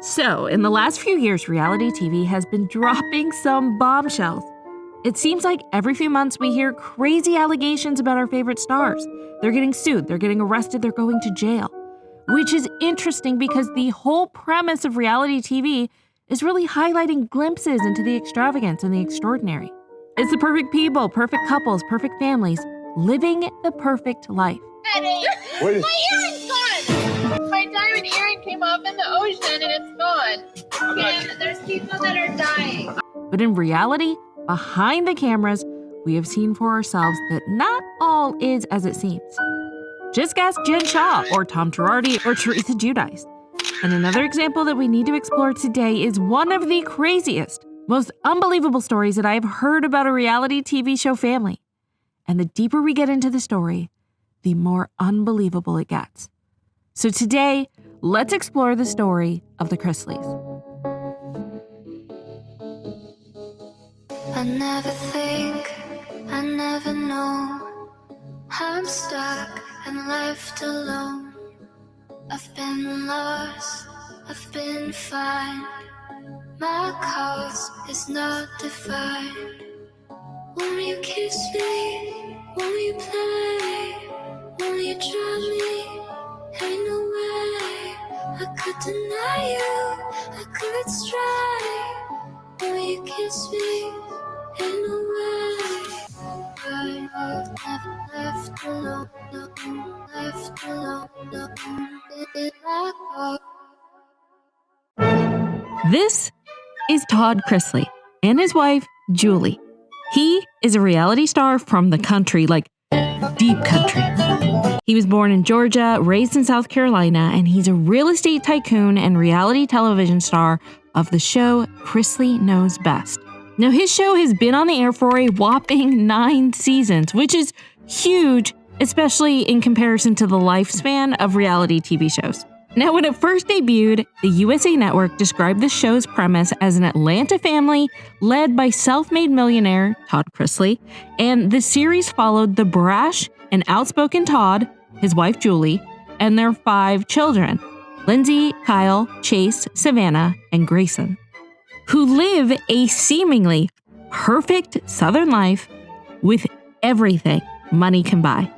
So, in the last few years, reality TV has been dropping some bombshells. It seems like every few months we hear crazy allegations about our favorite stars. They're getting sued, they're getting arrested, they're going to jail. Which is interesting because the whole premise of reality TV is really highlighting glimpses into the extravagance and the extraordinary. It's the perfect people, perfect couples, perfect families, living the perfect life. My earring's gone! My diamond earring came off in the ocean and it's gone. And there's people that are dying. But in reality, behind the cameras, we have seen for ourselves that not all is as it seems. Just ask Jen Shaw or Tom Girardi or Teresa Giudice. And another example that we need to explore today is one of the craziest, most unbelievable stories that I have heard about a reality TV show family. And the deeper we get into the story, the more unbelievable it gets. So today, let's explore the story of the Chrisleys. I never think, I never know. I'm stuck and left alone. I've been lost, I've been fine. My cause is not defined. Won't you kiss me? Won't you play? Won't you draw me? Ain't no way I could deny you, I could strive. Won't you kiss me? Ain't no way. I've never left alone, left alone, in my car. This is Todd Chrisley and his wife, Julie. He is a reality star from the country, like deep country. He was born in Georgia, raised in South Carolina, and he's a real estate tycoon and reality television star of the show Chrisley Knows Best. Now, his show has been on the air for a whopping 9 seasons, which is huge, especially in comparison to the lifespan of reality TV shows. Now, when it first debuted, the USA Network described the show's premise as an Atlanta family led by self-made millionaire Todd Chrisley, and the series followed the brash and outspoken Todd, his wife Julie, and their 5 children, Lindsay, Kyle, Chase, Savannah, and Grayson, who live a seemingly perfect Southern life with everything money can buy.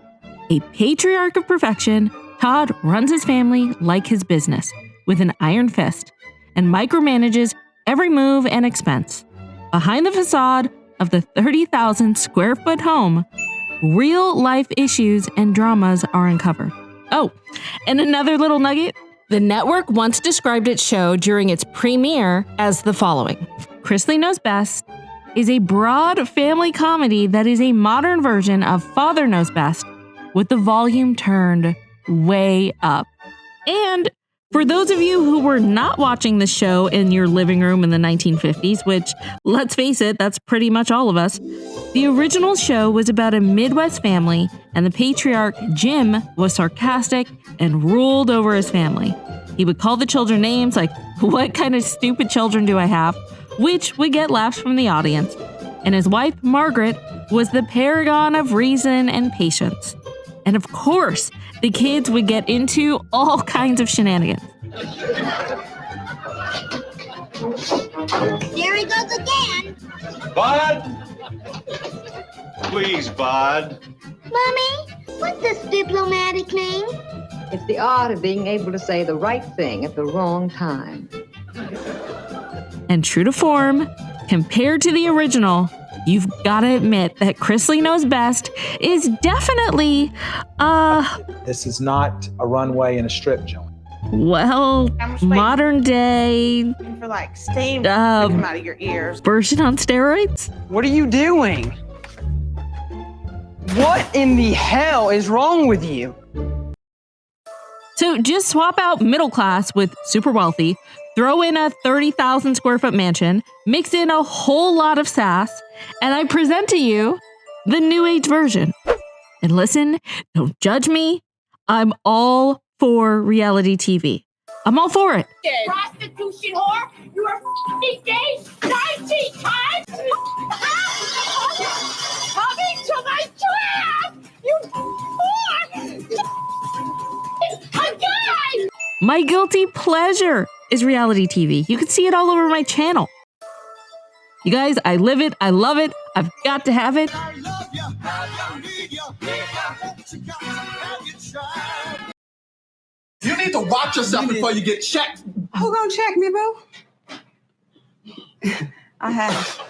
A patriarch of perfection, Todd runs his family like his business with an iron fist and micromanages every move and expense. Behind the facade of the 30,000 square foot home, real life issues and dramas are uncovered. Oh, and another little nugget. The network once described its show during its premiere as the following. Chrisley Knows Best is a broad family comedy that is a modern version of Father Knows Best with the volume turned way up. And for those of you who were not watching the show in your living room in the 1950s, which, let's face it, that's pretty much all of us, the original show was about a Midwest family, and the patriarch, Jim, was sarcastic and ruled over his family. He would call the children names like, "What kind of stupid children do I have?" which would get laughs from the audience. And his wife, Margaret, was the paragon of reason and patience. And of course, the kids would get into all kinds of shenanigans. There he goes again. Bud! Please, Bud. Mommy, what's this diplomatic name? It's the art of being able to say the right thing at the wrong time. And true to form, compared to the original, you've got to admit that Chrisley Knows Best is definitely, This is not a runway in a strip joint. well, modern day for like steam come out of your ears. version on steroids. What are you doing? What in the hell is wrong with you? So just swap out middle class with super wealthy, throw in a 30,000 square foot mansion, mix in a whole lot of sass, and I present to you the new age version. And listen, don't judge me. I'm all for reality TV. I'm all for it. Prostitution whore, you are f***ing gay 19 times! Coming to my trap! You whore! A guy! My guilty pleasure. is reality TV. You can see it all over my channel. You guys, I live it. I love it. I've got to have it. You need to watch yourself before you get checked. Who gonna check me, boo? I have.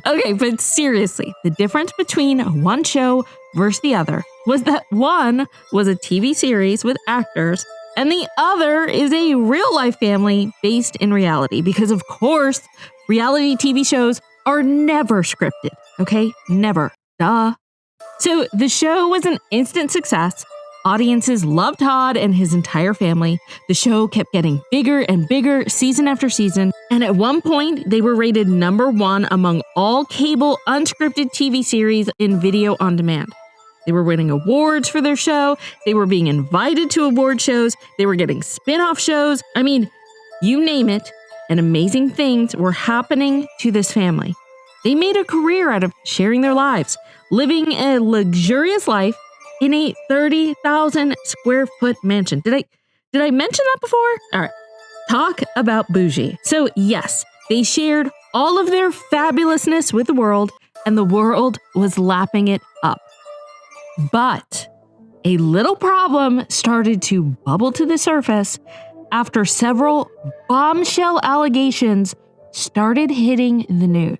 Okay, but seriously, the difference between one show versus the other was that one was a TV series with actors and the other is a real-life family based in reality. Because of course, reality TV shows are never scripted, okay? Never. Duh. So the show was an instant success. Audiences loved Todd and his entire family. The show kept getting bigger and bigger season after season. And at one point, they were rated #1 among all cable unscripted TV series in video on demand. They were winning awards for their show. They were being invited to award shows. They were getting spin-off shows. I mean, you name it, and amazing things were happening to this family. They made a career out of sharing their lives, living a luxurious life in a 30,000 square foot mansion. Did I mention that before? All right. Talk about bougie. So yes, they shared all of their fabulousness with the world, and the world was lapping it up. But a little problem started to bubble to the surface after several bombshell allegations started hitting the news.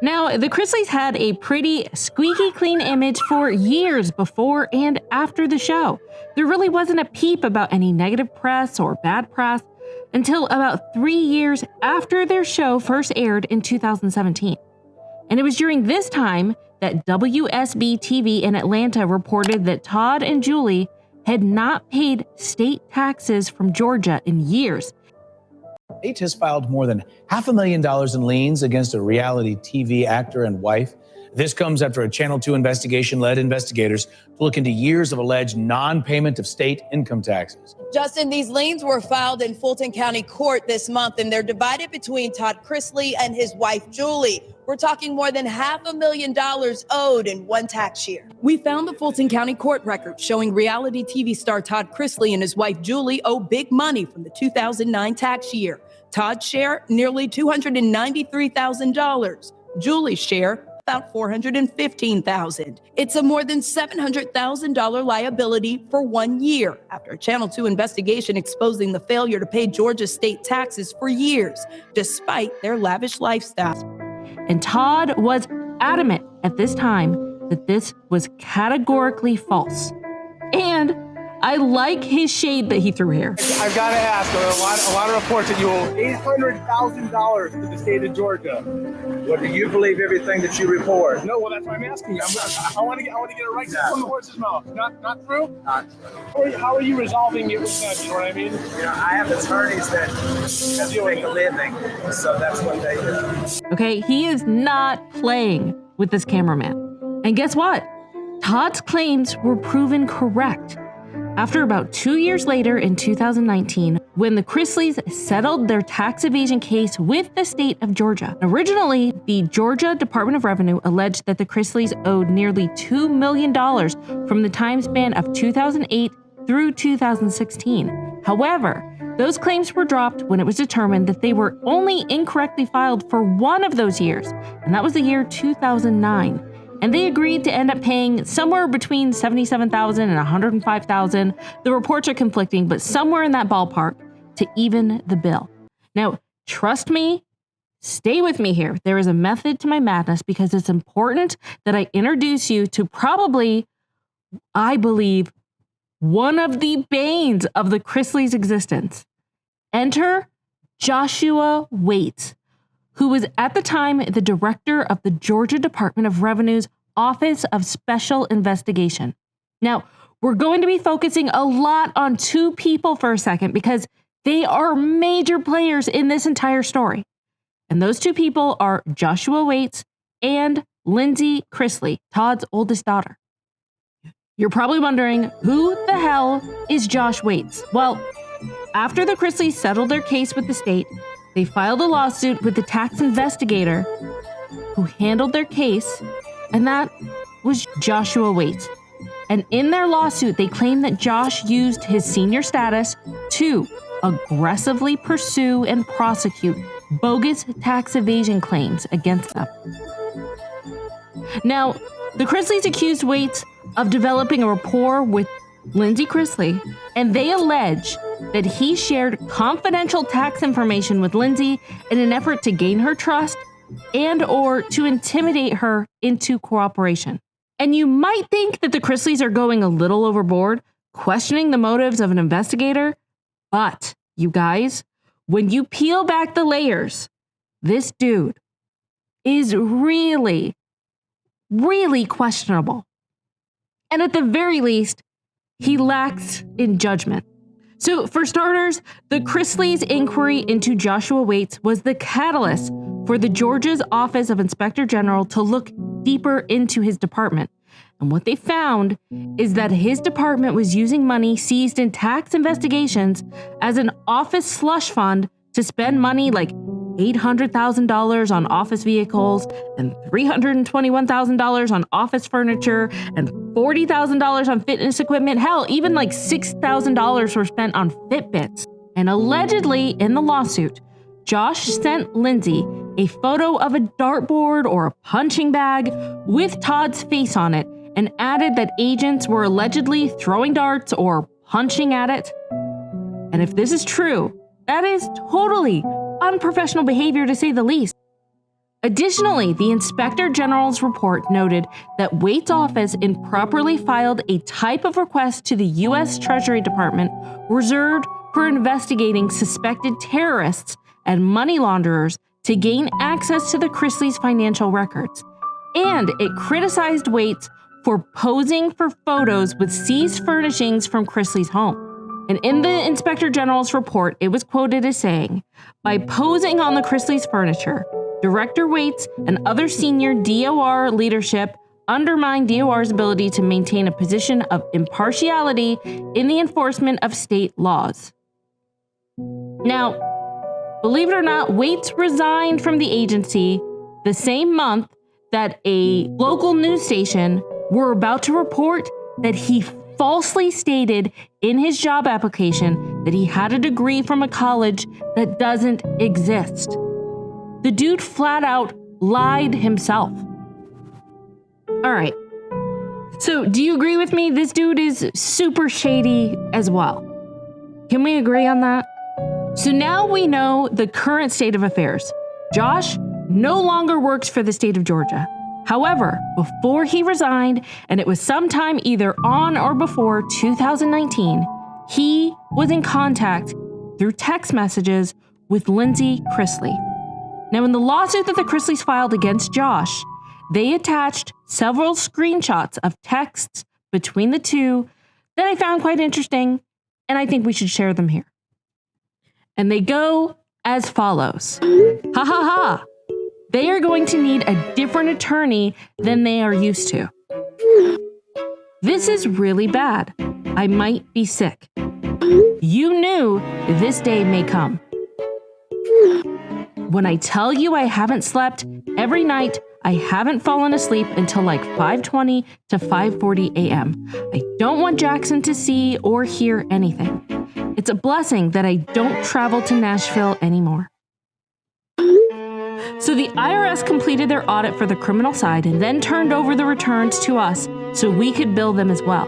Now, the Chrisleys had a pretty squeaky clean image for years before and after the show. There really wasn't a peep about any negative press or bad press until about 3 years after their show first aired in 2017. And it was during this time that WSB TV in Atlanta reported that Todd and Julie had not paid state taxes from Georgia in years. State has filed more than $500,000 in liens against a reality TV actor and wife. This comes after a Channel 2 investigation led investigators to look into years of alleged non-payment of state income taxes. Justin, these liens were filed in Fulton County Court this month, and they're divided between Todd Chrisley and his wife, Julie. We're talking more than $500,000 owed in one tax year. We found the Fulton County Court record showing reality TV star Todd Chrisley and his wife, Julie, owe big money from the 2009 tax year. Todd's share, nearly $293,000. Julie's share, about $415,000. It's a more than $700,000 liability for 1 year after a Channel 2 investigation exposing the failure to pay Georgia state taxes for years, despite their lavish lifestyle. And Todd was adamant at this time that this was categorically false. And I like his shade that he threw here. I've got to ask, there are a lot of reports that you owe $800,000 to the state of Georgia. Well, do you believe everything that you report? No, well, that's why I'm asking you. I want to get it right from the horse's mouth. Not true? Not true. How are you resolving it with them? You know what I mean? You know, I have attorneys that make a living, so that's what they do. Okay, he is not playing with this cameraman. And guess what? Todd's claims were proven correct. After about 2 years later in 2019, when the Chrisleys settled their tax evasion case with the state of Georgia. Originally, the Georgia Department of Revenue alleged that the Chrisleys owed nearly $2 million from the time span of 2008 through 2016. However, those claims were dropped when it was determined that they were only incorrectly filed for one of those years, and that was the year 2009. And they agreed to end up paying somewhere between $77,000 and $105,000. The reports are conflicting, but somewhere in that ballpark to even the bill. Now, trust me, stay with me here. There is a method to my madness because it's important that I introduce you to probably, I believe, one of the banes of the Chrisleys' existence. Enter Joshua Waits, who was at the time the director of the Georgia Department of Revenue's Office of Special Investigation. Now, we're going to be focusing a lot on two people for a second because they are major players in this entire story. And those two people are Joshua Waits and Lindsay Chrisley, Todd's oldest daughter. You're probably wondering, who the hell is Josh Waits? Well, after the Chrisleys settled their case with the state, they filed a lawsuit with the tax investigator who handled their case and that was Joshua Waits. And in their lawsuit, they claim that Josh used his senior status to aggressively pursue and prosecute bogus tax evasion claims against them. Now, the Chrisleys accused Waits of developing a rapport with Lindsay Chrisley, and they allege that he shared confidential tax information with Lindsay in an effort to gain her trust and or to intimidate her into cooperation. And you might think that the Chrisleys are going a little overboard, questioning the motives of an investigator, but you guys, when you peel back the layers, this dude is really, really questionable. And at the very least, he lacks in judgment. So for starters, the Chrisleys' inquiry into Joshua Waits was the catalyst for the Georgia's Office of Inspector General to look deeper into his department. And what they found is that his department was using money seized in tax investigations as an office slush fund to spend money like $800,000 on office vehicles and $321,000 on office furniture and $40,000 on fitness equipment. Hell, even like $6,000 were spent on Fitbits. And allegedly in the lawsuit, Josh sent Lindsay a photo of a dartboard or a punching bag with Todd's face on it and added that agents were allegedly throwing darts or punching at it. And if this is true, that is totally unprofessional behavior to say the least. Additionally, the Inspector General's report noted that Waits' office improperly filed a type of request to the U.S. Treasury Department reserved for investigating suspected terrorists and money launderers to gain access to the Chrisleys' financial records. And it criticized Waits for posing for photos with seized furnishings from Chrisley's home. And in the Inspector General's report, it was quoted as saying, by posing on the Chrisleys' furniture, Director Waits and other senior DOR leadership undermined DOR's ability to maintain a position of impartiality in the enforcement of state laws. Now, believe it or not, Waits resigned from the agency the same month that a local news station were about to report that he falsely stated in his job application that he had a degree from a college that doesn't exist. The dude flat out lied himself. All right. So do you agree with me? This dude is super shady as well. Can we agree on that? So now we know the current state of affairs. Josh no longer works for the state of Georgia. However, before he resigned, and it was sometime either on or before 2019, he was in contact through text messages with Lindsay Chrisley. Now, in the lawsuit that the Chrisleys filed against Josh, they attached several screenshots of texts between the two that I found quite interesting, and I think we should share them here. And they go as follows. Ha ha ha. They are going to need a different attorney than they are used to. This is really bad. I might be sick. You knew this day may come. When I tell you I haven't slept every night, I haven't fallen asleep until like 5:20 to 5:40 a.m. I don't want Jackson to see or hear anything. It's a blessing that I don't travel to Nashville anymore. So the IRS completed their audit for the criminal side and then turned over the returns to us so we could bill them as well.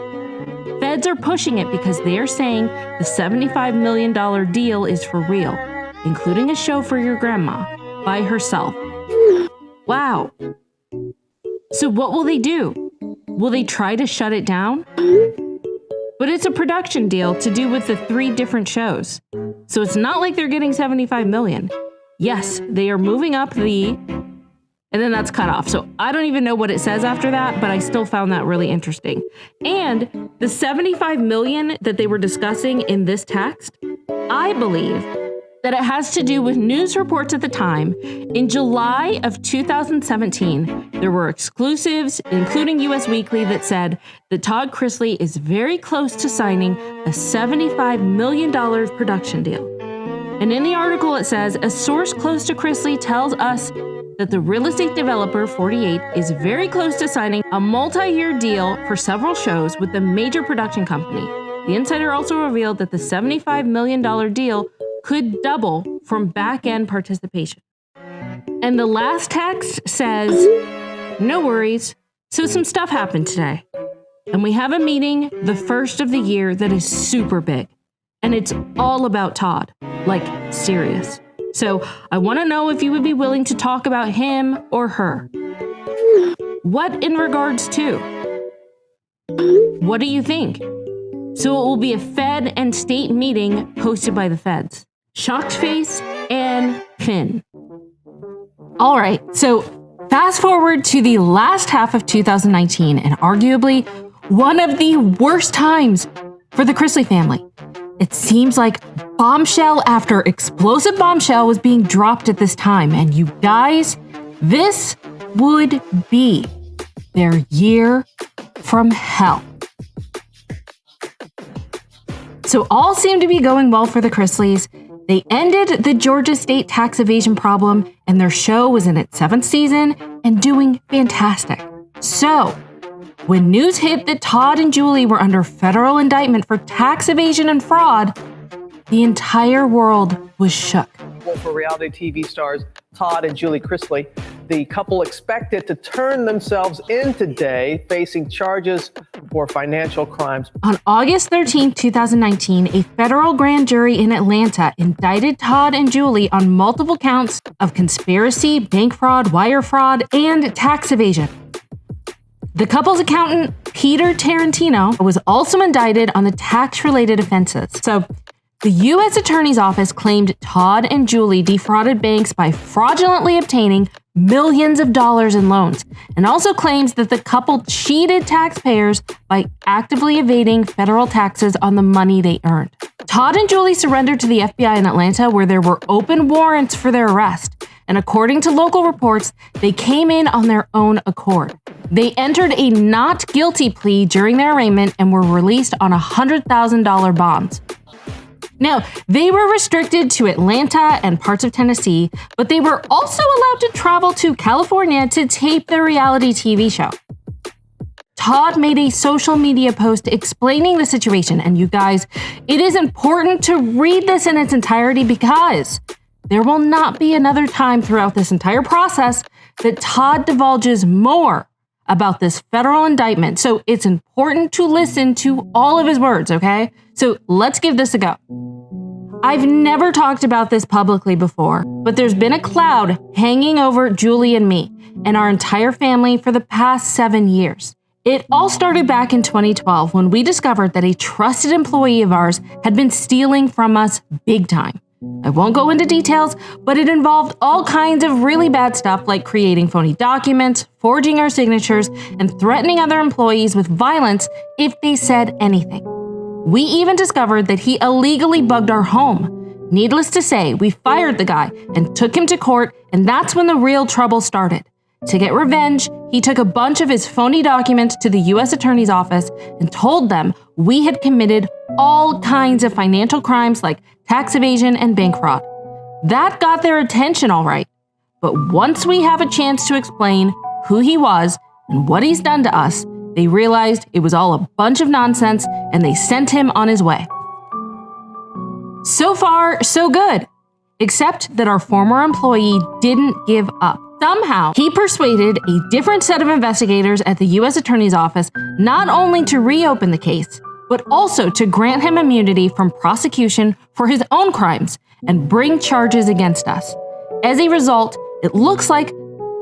Feds are pushing it because they are saying the $75 million deal is for real, including a show for your grandma by herself. Wow. So what will they do? Will they try to shut it down? But it's a production deal to do with the 3 different shows. So it's not like they're getting $75 million. Yes, they are moving up and then that's cut off. So I don't even know what it says after that, but I still found that really interesting. And the $75 million that they were discussing in this text, I believe that it has to do with news reports at the time. In July of 2017, there were exclusives, including US Weekly, that said that Todd Chrisley is very close to signing a $75 million production deal. And in the article, it says, a source close to Chrisley tells us that the real estate developer 48 is very close to signing a multi-year deal for several shows with a major production company. The insider also revealed that the $75 million deal could double from back-end participation. And the last text says, no worries. So some stuff happened today. And we have a meeting, the first of the year, that is super big. And it's all about Todd. Like, serious. So I want to know if you would be willing to talk about him or her. What in regards to? What do you think? So it will be a Fed and state meeting hosted by the Feds. Shocked face and Finn. All right, so fast forward to the last half of 2019 and arguably one of the worst times for the Chrisley family. It seems like bombshell after explosive bombshell was being dropped at this time. And you guys, this would be their year from hell. So all seemed to be going well for the Chrisleys. They ended the Georgia state tax evasion problem, and their show was in its 7th season and doing fantastic. So, when news hit that Todd and Julie were under federal indictment for tax evasion and fraud, the entire world was shook. For reality TV stars Todd and Julie Chrisley, the couple expected to turn themselves in today, facing charges for financial crimes. On August 13, 2019, a federal grand jury in Atlanta indicted Todd and Julie on multiple counts of conspiracy, bank fraud, wire fraud, and tax evasion. The couple's accountant, Peter Tarantino, was also indicted on the tax-related offenses. So, the U.S. Attorney's Office claimed Todd and Julie defrauded banks by fraudulently obtaining millions of dollars in loans, and also claims that the couple cheated taxpayers by actively evading federal taxes on the money they earned. Todd and Julie surrendered to the FBI in Atlanta, where there were open warrants for their arrest. And according to local reports, they came in on their own accord. They entered a not guilty plea during their arraignment and were released on $100,000 bonds. Now, they were restricted to Atlanta and parts of Tennessee, but they were also allowed to travel to California to tape their reality TV show. Todd made a social media post explaining the situation, and you guys, it is important to read this in its entirety because there will not be another time throughout this entire process that Todd divulges more about this federal indictment. So it's important to listen to all of his words, okay? So let's give this a go. I've never talked about this publicly before, but there's been a cloud hanging over Julie and me and our entire family for the past 7 years. It all started back in 2012 when we discovered that a trusted employee of ours had been stealing from us big time. I won't go into details, but it involved all kinds of really bad stuff like creating phony documents, forging our signatures, and threatening other employees with violence if they said anything. We even discovered that he illegally bugged our home. Needless to say, we fired the guy and took him to court, and that's when the real trouble started. To get revenge, he took a bunch of his phony documents to the U.S. Attorney's Office and told them we had committed all kinds of financial crimes like tax evasion and bank fraud. That got their attention, all right. But once we have a chance to explain who he was and what he's done to us, they realized it was all a bunch of nonsense and they sent him on his way. So far, so good. Except that our former employee didn't give up. Somehow, he persuaded a different set of investigators at the U.S. Attorney's Office not only to reopen the case, but also to grant him immunity from prosecution for his own crimes and bring charges against us. As a result, it looks like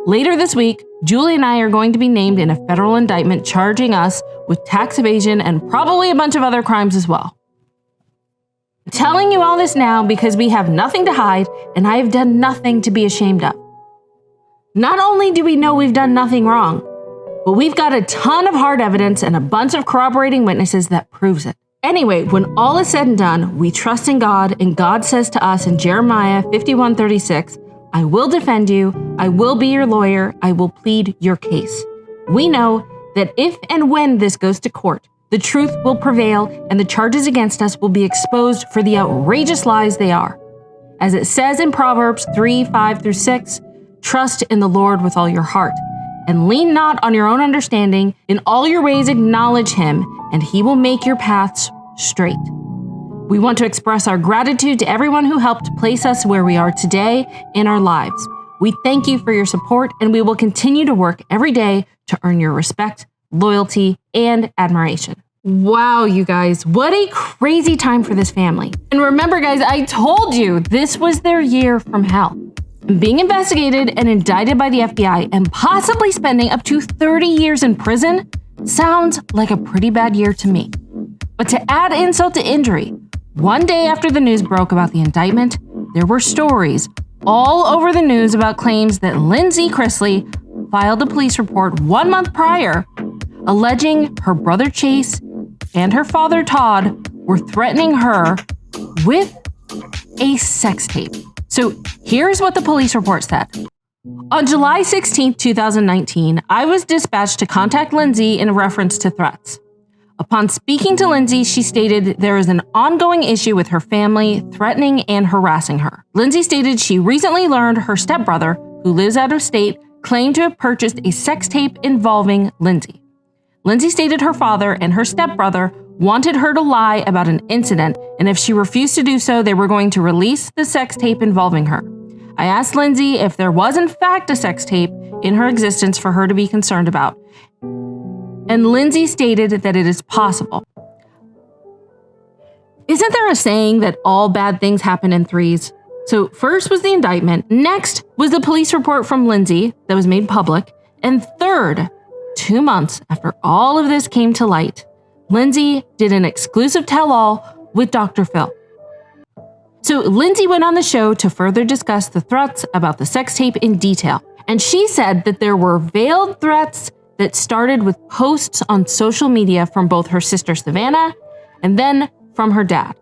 later this week, Julie and I are going to be named in a federal indictment charging us with tax evasion and probably a bunch of other crimes as well. I'm telling you all this now because we have nothing to hide and I have done nothing to be ashamed of. Not only do we know we've done nothing wrong, but we've got a ton of hard evidence and a bunch of corroborating witnesses that proves it. Anyway, when all is said and done, we trust in God, and God says to us in Jeremiah 51:36, I will defend you, I will be your lawyer, I will plead your case. We know that if and when this goes to court, the truth will prevail and the charges against us will be exposed for the outrageous lies they are. As it says in Proverbs 3:5-6, trust in the Lord with all your heart, and lean not on your own understanding. In all your ways acknowledge him, and he will make your paths straight. We want to express our gratitude to everyone who helped place us where we are today in our lives. We thank you for your support, and we will continue to work every day to earn your respect, loyalty, and admiration. Wow, you guys, what a crazy time for this family. And remember, guys, I told you this was their year from hell. Being investigated and indicted by the FBI and possibly spending up to 30 years in prison sounds like a pretty bad year to me. But to add insult to injury, one day after the news broke about the indictment, there were stories all over the news about claims that Lindsay Chrisley filed a police report 1 month prior, alleging her brother Chase and her father Todd were threatening her with a sex tape. So here's what the police report said. On July 16, 2019, I was dispatched to contact Lindsay in reference to threats. Upon speaking to Lindsay, she stated there is an ongoing issue with her family threatening and harassing her. Lindsay stated she recently learned her stepbrother, who lives out of state, claimed to have purchased a sex tape involving Lindsay. Lindsay stated her father and her stepbrother wanted her to lie about an incident, and if she refused to do so, they were going to release the sex tape involving her. I asked Lindsay if there was in fact a sex tape in her existence for her to be concerned about, and Lindsay stated that it is possible. Isn't there a saying that all bad things happen in threes? So first was the indictment, next was the police report from Lindsay that was made public, and third, 2 months after all of this came to light, Lindsay did an exclusive tell-all with Dr. Phil. So Lindsay went on the show to further discuss the threats about the sex tape in detail. And she said that there were veiled threats that started with posts on social media from both her sister Savannah and then from her dad.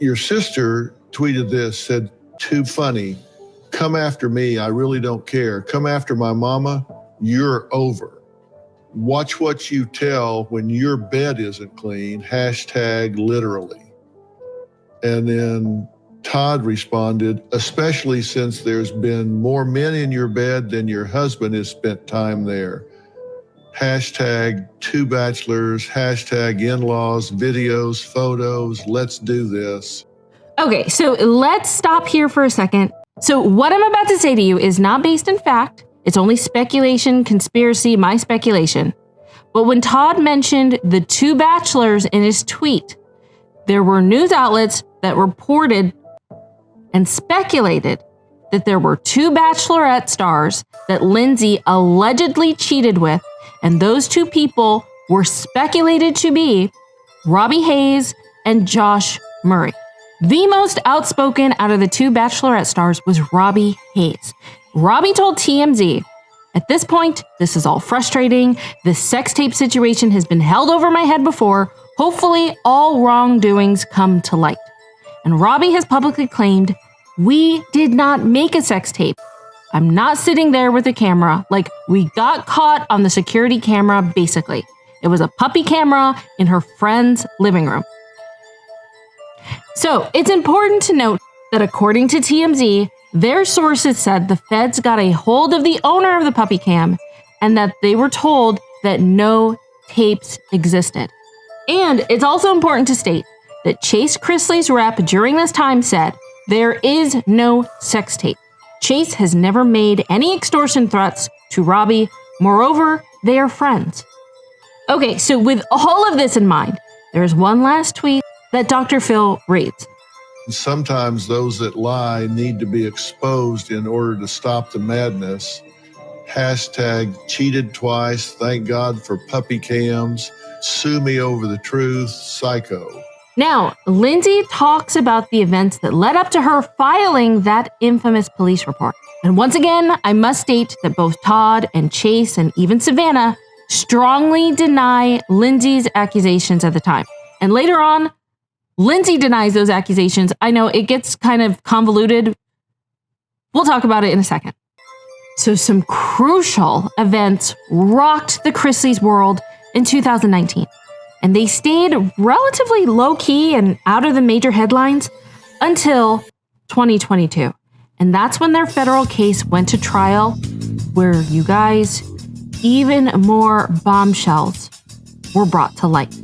Your sister tweeted this, said, "Too funny. Come after me. I really don't care. Come after my mama. You're over. Watch what you tell when your bed isn't clean. Hashtag literally." And then Todd responded, "Especially since there's been more men in your bed than your husband has spent time there. Hashtag 2 bachelors, hashtag in-laws, videos, photos. Let's do this." Okay, so let's stop here for a second. So what I'm about to say to you is not based in fact. It's only speculation, conspiracy, my speculation. But when Todd mentioned the 2 bachelors in his tweet, there were news outlets that reported and speculated that there were 2 bachelorette stars that Lindsay allegedly cheated with, and those 2 people were speculated to be Robbie Hayes and Josh Murray. The most outspoken out of the 2 bachelorette stars was Robbie Hayes. Robbie told TMZ, "At this point, this is all frustrating. This sex tape situation has been held over my head before. Hopefully, all wrongdoings come to light." And Robbie has publicly claimed, "We did not make a sex tape. I'm not sitting there with a camera. Like, we got caught on the security camera, basically. It was a puppy camera in her friend's living room." So, it's important to note that according to TMZ, their sources said the feds got a hold of the owner of the puppy cam and that they were told that no tapes existed. And it's also important to state that Chase Chrisley's rep during this time said, there is no sex tape. Chase has never made any extortion threats to Robbie. Moreover, they are friends. Okay, so with all of this in mind, there's one last tweet that Dr. Phil reads. Sometimes those that lie need to be exposed in order to stop the madness. Hashtag cheated twice. Thank God for puppy cams. Sue me over the truth. Psycho. Now, Lindsay talks about the events that led up to her filing that infamous police report. And once again, I must state that both Todd and Chase and even Savannah strongly deny Lindsay's accusations at the time. And later on, Lindsay denies those accusations. I know it gets kind of convoluted. We'll talk about it in a second. So some crucial events rocked the Chrisleys' world in 2019. And they stayed relatively low-key and out of the major headlines until 2022. And that's when their federal case went to trial, where, you guys, even more bombshells were brought to light.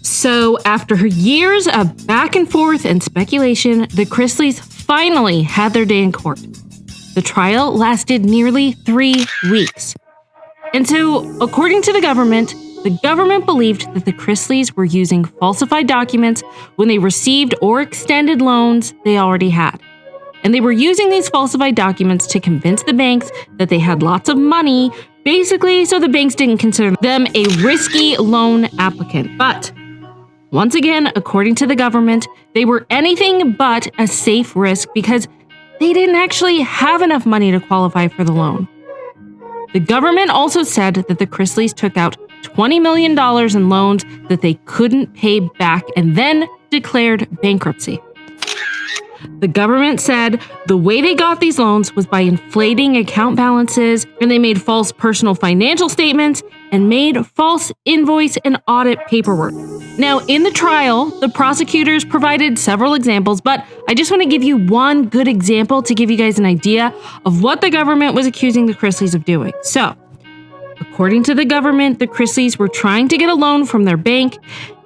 So after years of back and forth and speculation, the Chrisleys finally had their day in court. The trial lasted nearly 3 weeks. And so, according to the government believed that the Chrisleys were using falsified documents when they received or extended loans they already had. And they were using these falsified documents to convince the banks that they had lots of money, basically so the banks didn't consider them a risky loan applicant. But once again, according to the government, they were anything but a safe risk because they didn't actually have enough money to qualify for the loan. The government also said that the Chrisleys took out $20 million in loans that they couldn't pay back and then declared bankruptcy. The government said the way they got these loans was by inflating account balances, and they made false personal financial statements and made false invoice and audit paperwork. Now, in the trial, the prosecutors provided several examples, but I just want to give you one good example to give you guys an idea of what the government was accusing the Chrisleys of doing. So, according to the government, the Chrisleys were trying to get a loan from their bank,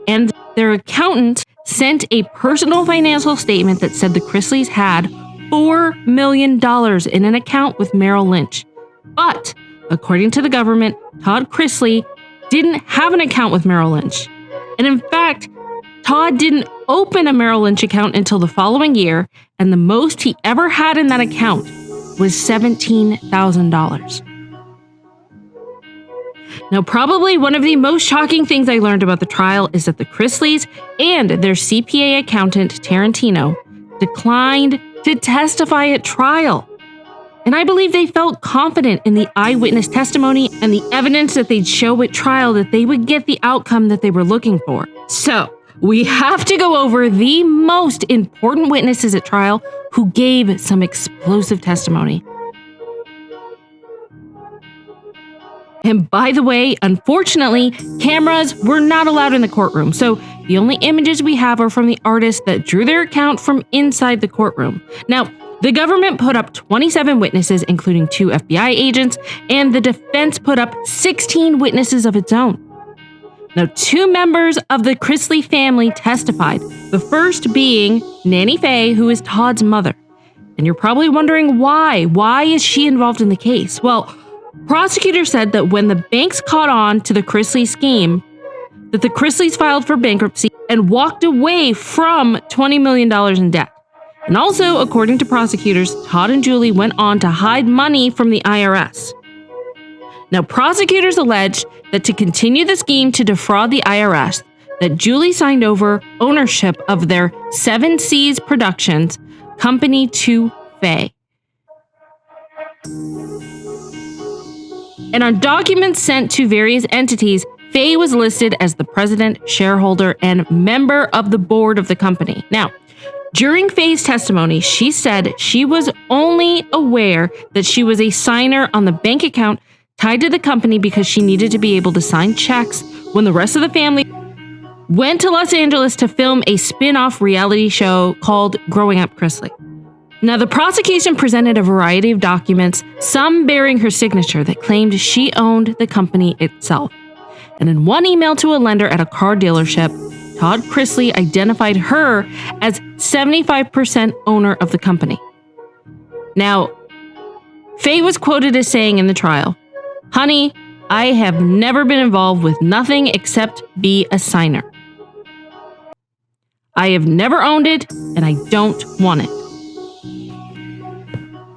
and their accountant sent a personal financial statement that said the Chrisleys had $4 million in an account with Merrill Lynch. But, according to the government, Todd Chrisley didn't have an account with Merrill Lynch. And in fact, Todd didn't open a Merrill Lynch account until the following year, and the most he ever had in that account was $17,000. Now, probably one of the most shocking things I learned about the trial is that the Chrisleys and their CPA accountant, Tarantino, declined to testify at trial. And I believe they felt confident in the eyewitness testimony and the evidence that they'd show at trial that they would get the outcome that they were looking for. So, we have to go over the most important witnesses at trial who gave some explosive testimony. And by the way, unfortunately, cameras were not allowed in the courtroom, so the only images we have are from the artists that drew their account from inside the courtroom. Now, the government put up 27 witnesses, including 2 FBI agents, and the defense put up 16 witnesses of its own. Now, 2 members of the Chrisley family testified, the first being Nanny Faye, who is Todd's mother. And you're probably wondering why. Why is she involved in the case? Well, prosecutors said that when the banks caught on to the Chrisley scheme, that the Chrisleys filed for bankruptcy and walked away from $20 million in debt. And also, according to prosecutors, Todd and Julie went on to hide money from the IRS. Now, prosecutors alleged that to continue the scheme to defraud the IRS, that Julie signed over ownership of their 7 Seas Productions company to Faye. And on documents sent to various entities, Faye was listed as the president, shareholder, and member of the board of the company. Now, during Faye's testimony, she said she was only aware that she was a signer on the bank account tied to the company because she needed to be able to sign checks when the rest of the family went to Los Angeles to film a spin-off reality show called Growing Up Chrisley. Now, the prosecution presented a variety of documents, some bearing her signature, that claimed she owned the company itself. And in one email to a lender at a car dealership, Todd Chrisley identified her as 75% owner of the company. Now, Faye was quoted as saying in the trial, "Honey, I have never been involved with nothing except be a signer. I have never owned it, and I don't want it."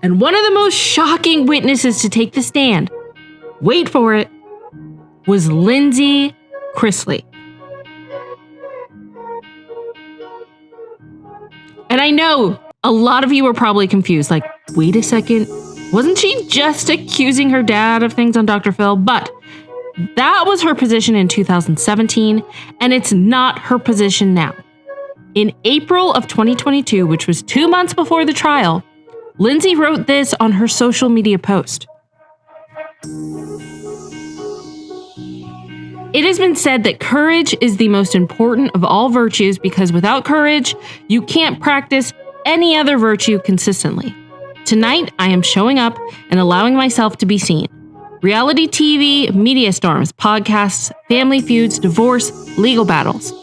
And one of the most shocking witnesses to take the stand, wait for it, was Lindsay Chrisley. And I know a lot of you are probably confused, like, wait a second, wasn't she just accusing her dad of things on Dr. Phil? But that was her position in 2017, and it's not her position now. In April of 2022, which was 2 months before the trial, Lindsay wrote this on her social media post. It has been said that courage is the most important of all virtues because without courage, you can't practice any other virtue consistently. Tonight, I am showing up and allowing myself to be seen. Reality TV, media storms, podcasts, family feuds, divorce, legal battles.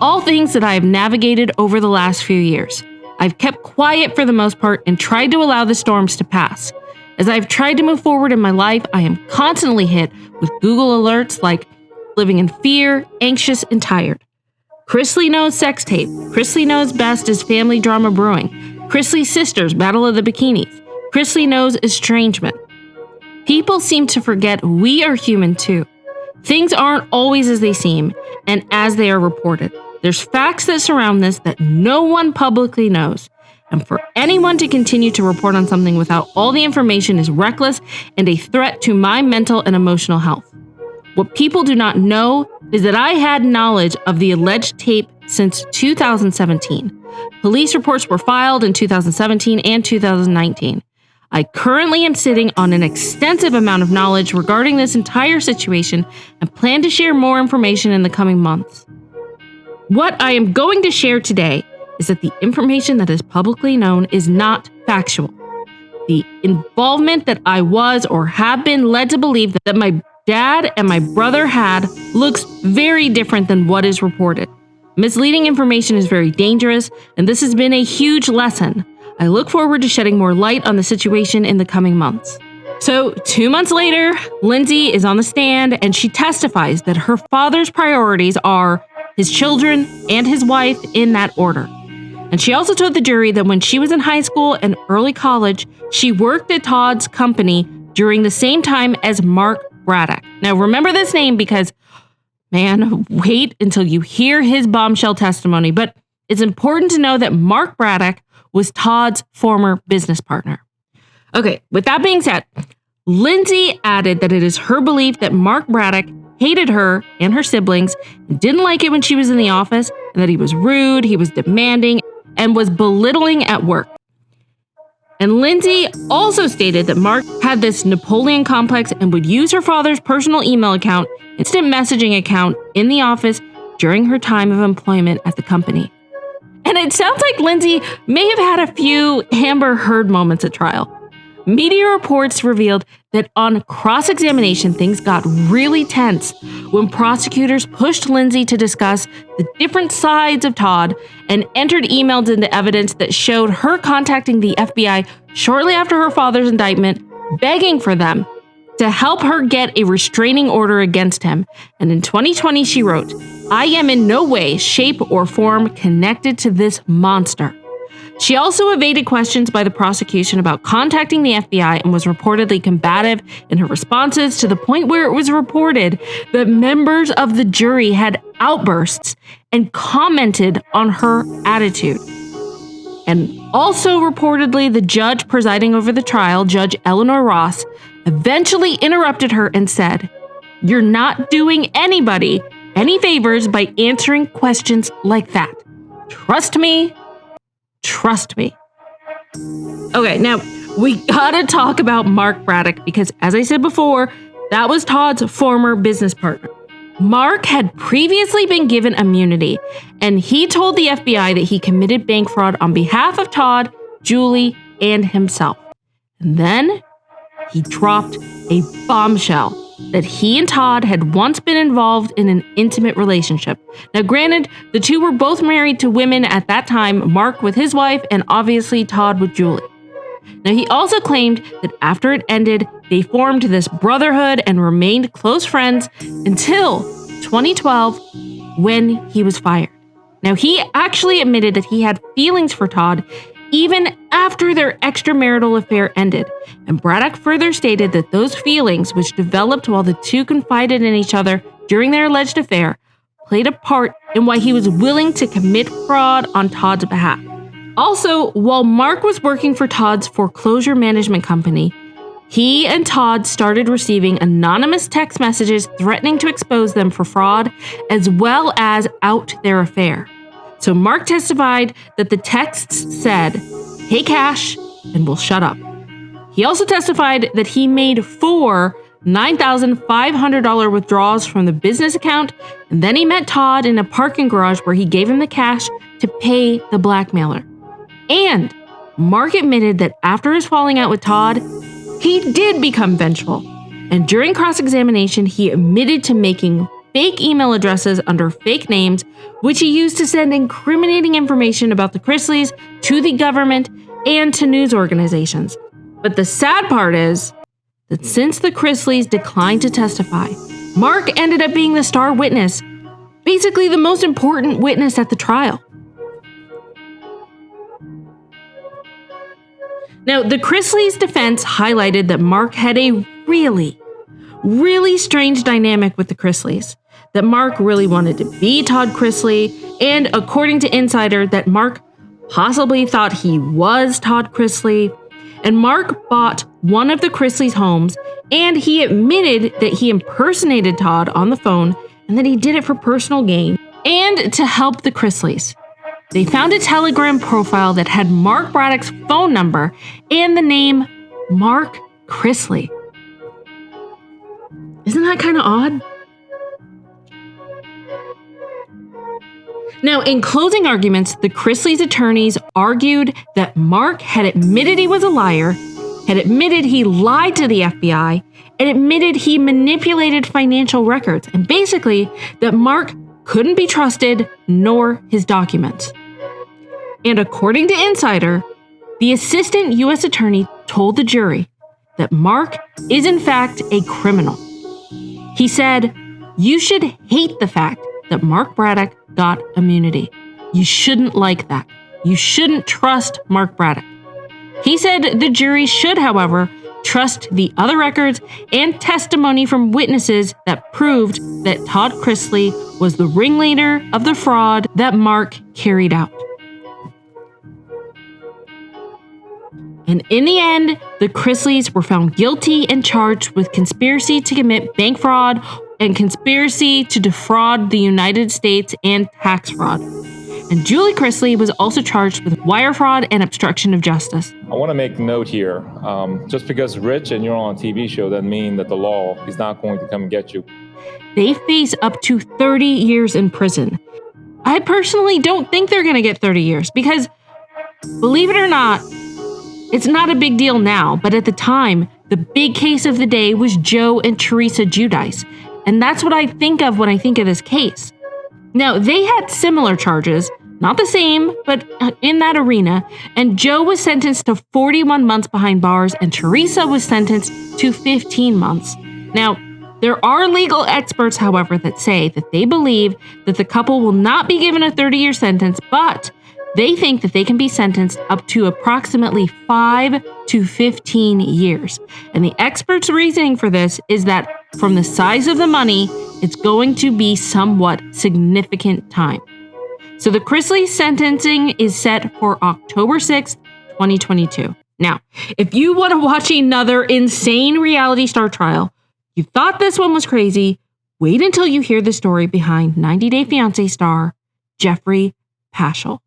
All things that I have navigated over the last few years. I've kept quiet for the most part and tried to allow the storms to pass. As I've tried to move forward in my life, I am constantly hit with Google alerts like living in fear, anxious, and tired. Chrisley knows sex tape. Chrisley knows best is family drama brewing. Chrisley's sisters, battle of the bikinis. Chrisley knows estrangement. People seem to forget we are human too. Things aren't always as they seem and as they are reported. There's facts that surround this that no one publicly knows. And for anyone to continue to report on something without all the information is reckless and a threat to my mental and emotional health. What people do not know is that I had knowledge of the alleged tape since 2017. Police reports were filed in 2017 and 2019. I currently am sitting on an extensive amount of knowledge regarding this entire situation and plan to share more information in the coming months. What I am going to share today is that the information that is publicly known is not factual. The involvement that I was or have been led to believe that my dad and my brother had looks very different than what is reported. Misleading information is very dangerous, and this has been a huge lesson. I look forward to shedding more light on the situation in the coming months. So 2 months later, Lindsay is on the stand and she testifies that her father's priorities are his children and his wife in that order. And she also told the jury that when she was in high school and early college, she worked at Todd's company during the same time as Mark Braddock. Now remember this name because, man, wait until you hear his bombshell testimony. But it's important to know that Mark Braddock was Todd's former business partner. Okay, with that being said, Lindsay added that it is her belief that Mark Braddock hated her and her siblings and didn't like it when she was in the office, and that he was rude, he was demanding, and was belittling at work. And Lindsay also stated that Mark had this Napoleon complex and would use her father's personal email account, instant messaging account, in the office during her time of employment at the company. And it sounds like Lindsay may have had a few Amber Heard moments at trial. Media reports revealed that on cross-examination, things got really tense when prosecutors pushed Lindsay to discuss the different sides of Todd and entered emails into evidence that showed her contacting the FBI shortly after her father's indictment, begging for them to help her get a restraining order against him. And in 2020, she wrote, "I am in no way, shape, or form connected to this monster." She also evaded questions by the prosecution about contacting the FBI and was reportedly combative in her responses to the point where it was reported that members of the jury had outbursts and commented on her attitude. And also reportedly, the judge presiding over the trial, Judge Eleanor Ross, eventually interrupted her and said, "You're not doing anybody any favors by answering questions like that. Trust me. Trust me." Okay, now we gotta talk about Mark Braddock because, as I said before, that was Todd's former business partner. Mark had previously been given immunity, and he told the FBI that he committed bank fraud on behalf of Todd, Julie, and himself. And then he dropped a bombshell that he and Todd had once been involved in an intimate relationship. Now, granted, the two were both married to women at that time, Mark with his wife, and obviously Todd with Julie. Now, he also claimed that after it ended, they formed this brotherhood and remained close friends until 2012, when he was fired. Now, he actually admitted that he had feelings for Todd even after their extramarital affair ended. And Braddock further stated that those feelings, which developed while the two confided in each other during their alleged affair, played a part in why he was willing to commit fraud on Todd's behalf. Also, while Mark was working for Todd's foreclosure management company, he and Todd started receiving anonymous text messages threatening to expose them for fraud, as well as out their affair. So Mark testified that the texts said, "Pay cash and we'll shut up." He also testified that he made 4 $9,500 withdrawals from the business account, and then he met Todd in a parking garage where he gave him the cash to pay the blackmailer. And Mark admitted that after his falling out with Todd, he did become vengeful. And during cross-examination, he admitted to making fake email addresses under fake names, which he used to send incriminating information about the Chrisleys to the government and to news organizations. But the sad part is that since the Chrisleys declined to testify, Mark ended up being the star witness, basically the most important witness at the trial. Now, the Chrisleys' defense highlighted that Mark had a really strange dynamic with the Chrisleys, that Mark really wanted to be Todd Chrisley, and according to Insider, that Mark possibly thought he was Todd Chrisley. And Mark bought one of the Chrisleys' homes, and he admitted that he impersonated Todd on the phone and that he did it for personal gain and to help the Chrisleys. They found a Telegram profile that had Mark Braddock's phone number and the name Mark Chrisley. Isn't that kind of odd? Now, in closing arguments, the Chrisleys' attorneys argued that Mark had admitted he was a liar, had admitted he lied to the FBI, and admitted he manipulated financial records, and basically that Mark couldn't be trusted, nor his documents. And according to Insider, the assistant U.S. attorney told the jury that Mark is in fact a criminal. He said, "You should hate the fact that Mark Braddock got immunity. You shouldn't like that. You shouldn't trust Mark Braddock." He said the jury should, however, trust the other records and testimony from witnesses that proved that Todd Chrisley was the ringleader of the fraud that Mark carried out. And in the end, the Chrisleys were found guilty and charged with conspiracy to commit bank fraud and conspiracy to defraud the United States and tax fraud. And Julie Chrisley was also charged with wire fraud and obstruction of justice. I want to make note here, just because you're rich and you're on a TV show doesn't mean that the law is not going to come and get you. They face up to 30 years in prison. I personally don't think they're going to get 30 years because, believe it or not, it's not a big deal now, but at the time, the big case of the day was Joe and Teresa Giudice. And that's what I think of when I think of this case. Now, they had similar charges, not the same, but in that arena, and Joe was sentenced to 41 months behind bars and Teresa was sentenced to 15 months. Now, there are legal experts, however, that say that they believe that the couple will not be given a 30-year sentence, but they think that they can be sentenced up to approximately 5 to 15 years. And the experts' reasoning for this is that from the size of the money, it's going to be somewhat significant time. So the Chrisley sentencing is set for October 6th, 2022. Now, if you want to watch another insane reality star trial, you thought this one was crazy, wait until you hear the story behind 90 Day Fiancé star Jeffrey Paschal.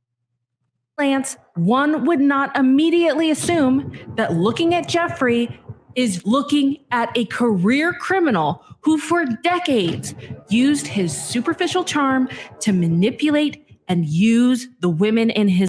Glance, one would not immediately assume that looking at Jeffrey is looking at a career criminal who for decades used his superficial charm to manipulate and use the women in his